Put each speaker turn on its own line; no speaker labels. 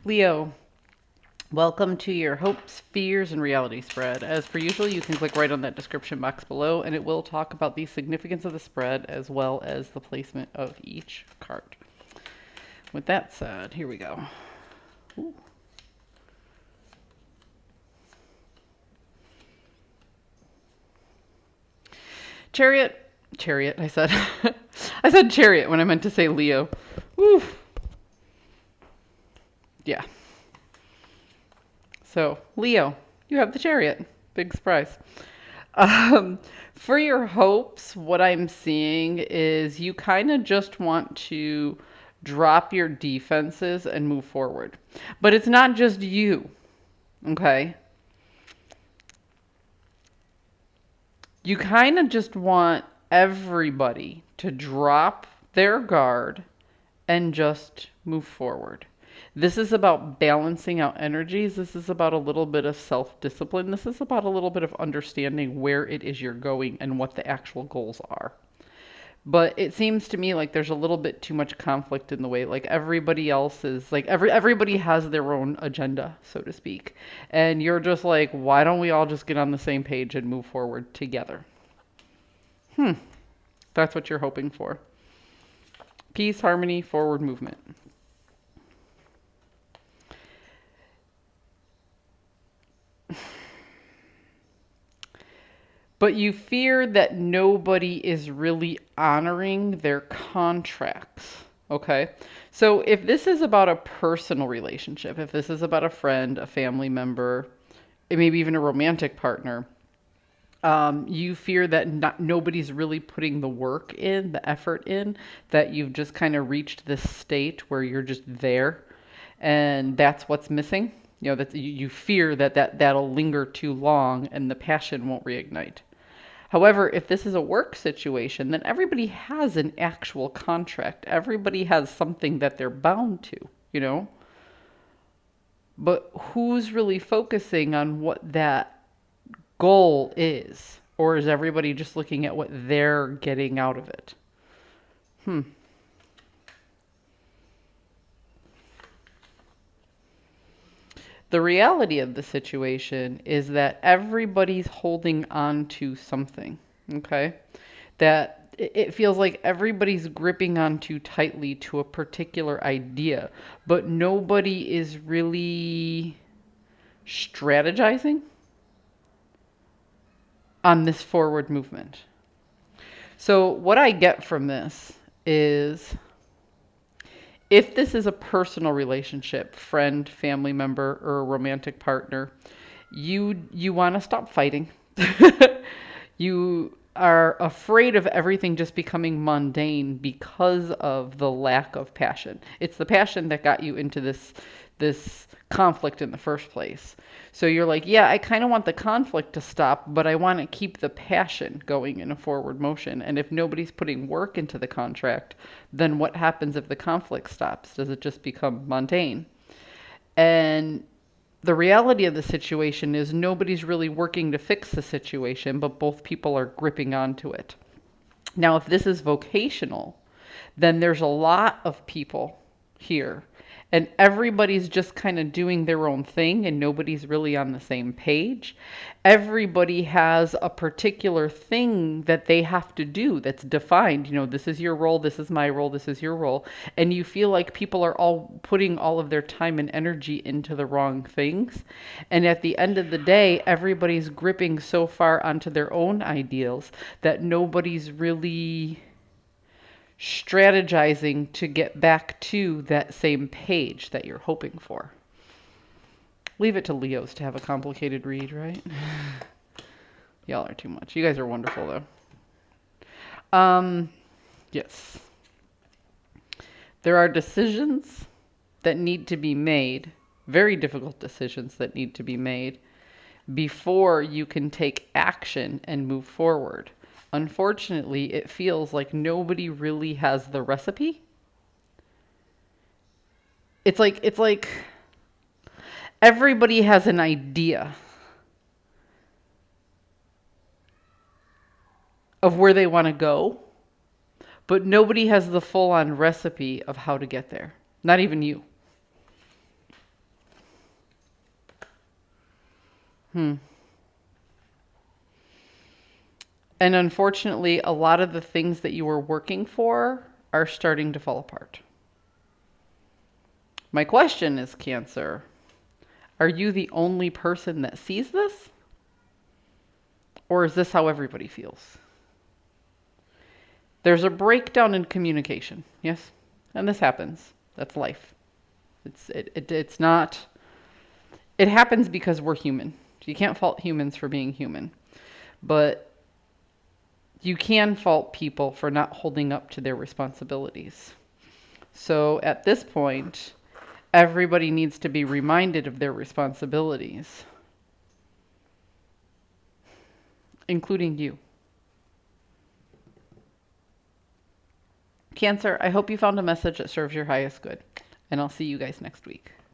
Leo, welcome to your hopes, fears, and reality spread. As per usual, you can click right on that description box below, and it will talk about the significance of the spread as well as the placement of each card. With that said, here we go. Ooh. Chariot, I said. I said chariot when I meant to say Leo. Woo. Yeah. So, Leo, you have the chariot. Big surprise. For your hopes, what I'm seeing is you kind of just want to drop your defenses and move forward. But it's not just you, okay? You kind of just want everybody to drop their guard and just move forward. This is about balancing out energies. This is about a little bit of self-discipline. This is about a little bit of understanding where it is you're going and what the actual goals are. But it seems to me like there's a little bit too much conflict in the way. Like everybody else is like everybody has their own agenda, so to speak. And you're just like, why don't we all just get on the same page and move forward together? That's what you're hoping for. Peace, harmony, forward movement. But you fear that nobody is really honoring their contracts. Okay? So if this is about a personal relationship, if this is about a friend, a family member, maybe even a romantic partner, you fear that nobody's really putting the work in, the effort in, that you've just kind of reached this state where you're just there, and that's what's missing. You know, that you fear that'll linger too long and the passion won't reignite. However, if this is a work situation, then everybody has an actual contract. Everybody has something that they're bound to, you know? But who's really focusing on what that goal is? Or is everybody just looking at what they're getting out of it? The reality of the situation is that everybody's holding on to something, okay? That it feels like everybody's gripping on too tightly to a particular idea, but nobody is really strategizing on this forward movement. So what I get from this is if this is a personal relationship, friend, family member, or a romantic partner, you want to stop fighting. You are afraid of everything just becoming mundane because of the lack of passion. It's the passion that got you into this conflict in the first place. So you're like, yeah, I kind of want the conflict to stop, but I want to keep the passion going in a forward motion. And if nobody's putting work into the contract, then what happens if the conflict stops? Does it just become mundane? And the reality of the situation is nobody's really working to fix the situation, but both people are gripping onto it. Now, if this is vocational, then there's a lot of people here, and everybody's just kind of doing their own thing, and nobody's really on the same page. Everybody has a particular thing that they have to do that's defined. You know, this is your role, this is my role, this is your role. And you feel like people are all putting all of their time and energy into the wrong things. And at the end of the day, everybody's gripping so far onto their own ideals that nobody's really strategizing to get back to that same page that you're hoping for. Leave it to Leos to have a complicated read, right? Y'all are too much. You guys are wonderful, though. Yes. There are decisions that need to be made, very difficult decisions that need to be made before you can take action and move forward. Unfortunately, it feels like nobody really has the recipe. It's like everybody has an idea of where they want to go, but nobody has the full-on recipe of how to get there. Not even you. Hmm. And unfortunately, a lot of the things that you were working for are starting to fall apart. My question is, Cancer, are you the only person that sees this? Or is this how everybody feels? There's a breakdown in communication, yes? And this happens. That's life. It's not, it happens because we're human. You can't fault humans for being human. But you can fault people for not holding up to their responsibilities. So at this point, everybody needs to be reminded of their responsibilities, including you. Cancer, I hope you found a message that serves your highest good, and I'll see you guys next week.